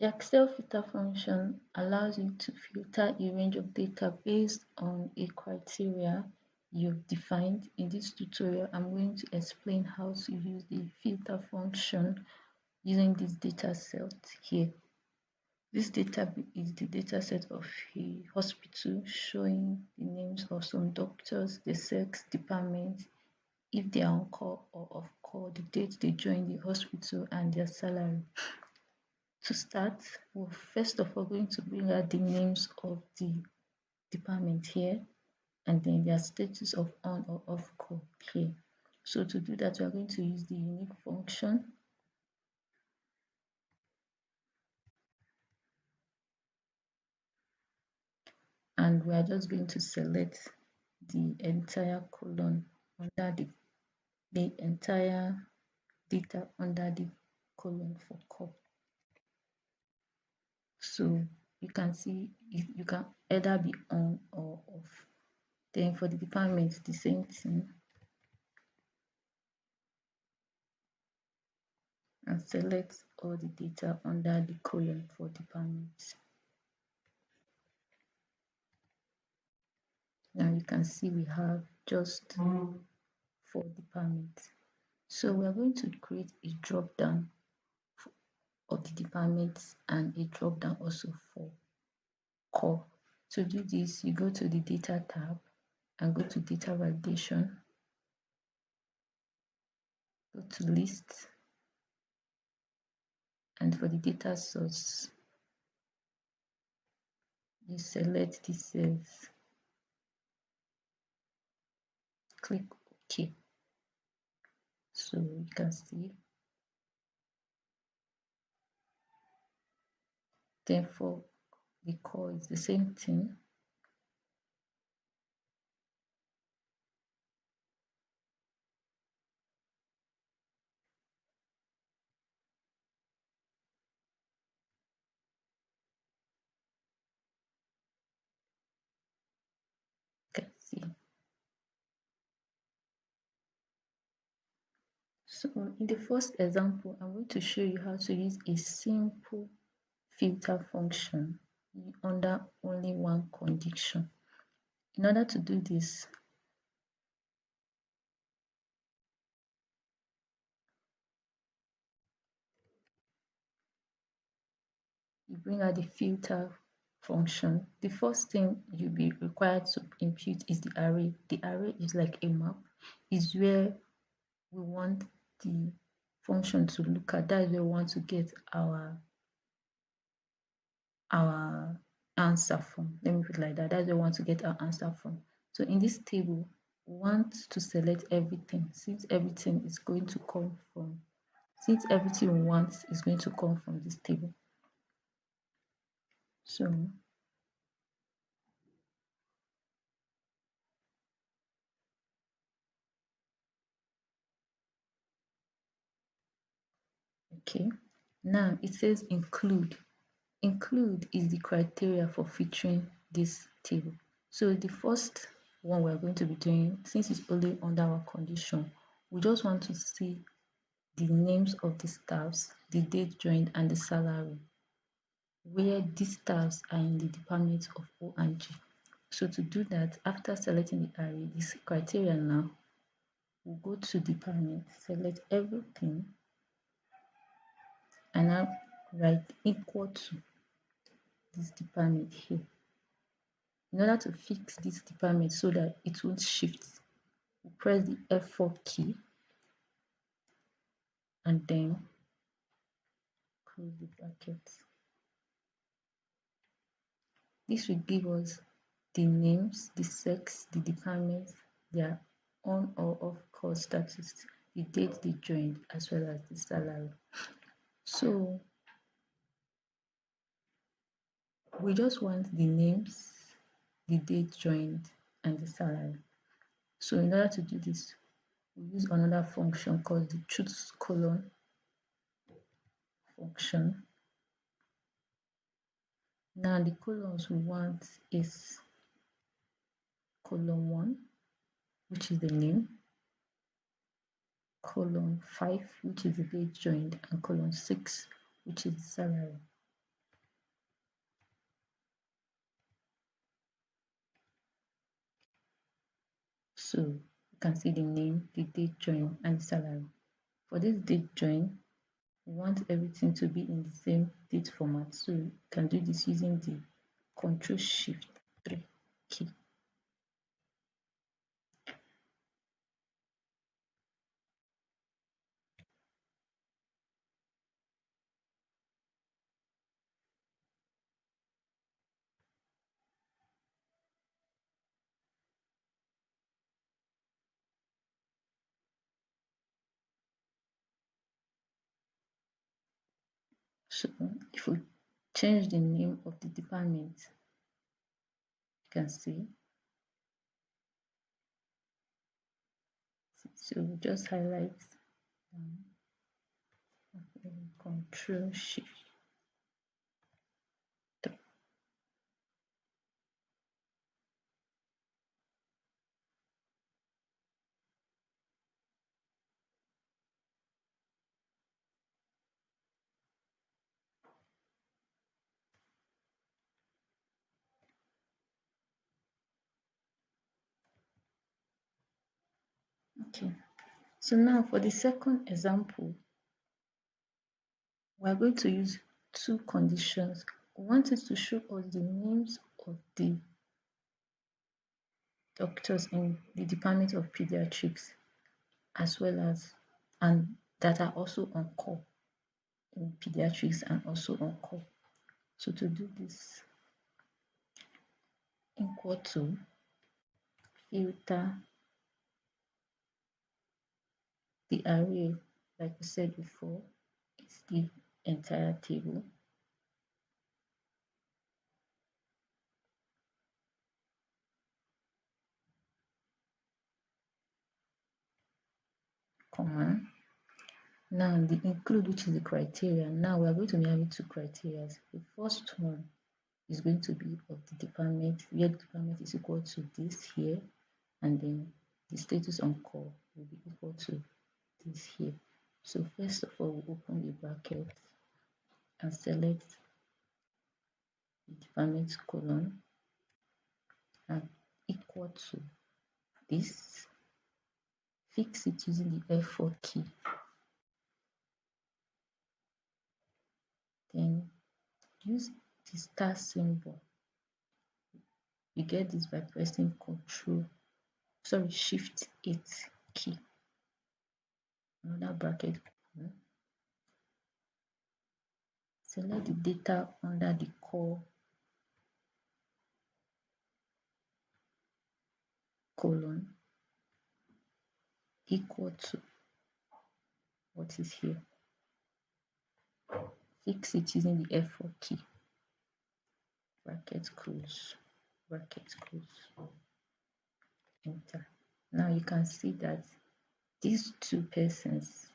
The Excel filter function allows you to filter a range of data based on a criteria you've defined. In this tutorial, I'm going to explain how to use the filter function using this data set here. This data is the data set of a hospital showing the names of some doctors, the sex, department, if they are on call or off call, the date they join the hospital, and their salary. To start, we're first of all going to bring out the names of the department here and then their status of on or off call here. So to do that, we are going to use the unique function. And we are just going to select the entire column under the entire data under the column for call. So you can see you can either be on or off. Then for the department, the same thing. And select all the data under the column for departments. Now you can see we have just 4 departments. So we are going to create a drop down of the departments and a drop down also for core. To do this, you go to the data tab and go to data validation, go to list, and for the data source, you select the cells, click OK. So you can see. Then for the core, it's the same thing. You can see. So in the first example, I'm going to show you how to use a simple filter function under only one condition. In order to do this, you bring out the filter function. The first thing you'll be required to impute is the array. The array is like a map, is where we want the function to look at. That is where we want to get our answer from. Let me put it like that. That's where we want to get our answer from. So in this table, we want to select everything since everything is going to come from, since everything we want is going to come from this table. So okay, now it says include. Include is the criteria for featuring this table. So the first one we're going to be doing, since it's only under our condition, we just want to see the names of the staffs, the date joined, and the salary, where these staffs are in the department of O and G. So to do that, after selecting the array, this criteria now, we'll go to department, select everything, and now write equal to this department here. In order to fix this department so that it won't shift, we'll press the F4 key and then close the brackets. This will give us the names, the sex, the department, their on or off call status, the date they joined, as well as the salary. So we just want the names, the date joined, and the salary. So in order to do this, we use another function called the choose colon function. Now the columns we want is column 1, which is the name, column 5, which is the date joined, and column 6, which is the salary. So you can see the name, the date join, and salary. For this date join, we want everything to be in the same date format. So you can do this using the Ctrl Shift 3 key. So if we change the name of the department, you can see. So we just highlight Control Shift 3. Okay. So now for the second example, we are going to use two conditions. We want it to show us the names of the doctors in the Department of Pediatrics, as well as and that are also on call in pediatrics and also on call. So to do this, equal to filter the array, like we said before, is the entire table. Comma. Now the include, which is the criteria. Now we are going to be having two criteria. The first one is going to be of the department, where the department is equal to this here, and then the status on call will be equal to this here. So first of all, we open the bracket and select the department colon and equal to this. Fix it using the F4 key. Then use the star symbol. You get this by pressing Shift 8 key. Another bracket. Select the data under the call colon equal to what is here. Fix it using the F4 key. Bracket close, bracket close, enter. Now you can see that these two persons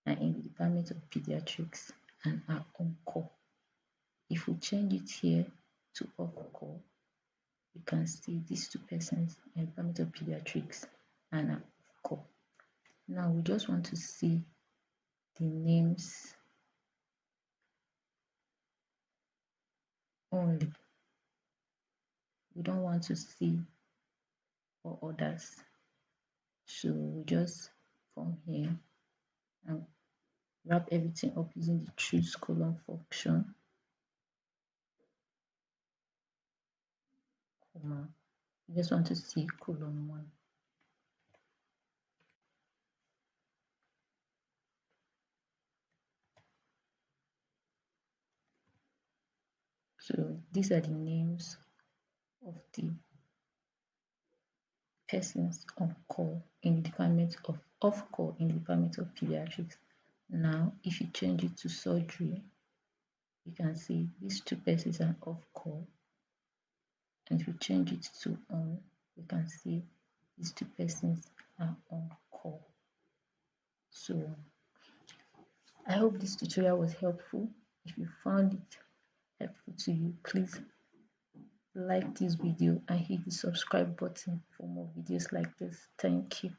are in the Department of Pediatrics and are on call. If we change it here to off call, you can see these two persons in the Department of Pediatrics and are off call. Now we just want to see the names only. We don't want to see all others. So we just come here and wrap everything up using the choose column function. Comma. We just want to see column 1. So these are the names of the persons on call in the Department of off call in the Department of Pediatrics. Now, if you change it to surgery, you can see these two persons are off call, and if you change it to on, you can see these two persons are on call. So I hope this tutorial was helpful. If you found it helpful to you, please like this video and hit the subscribe button for more videos like this. Thank you.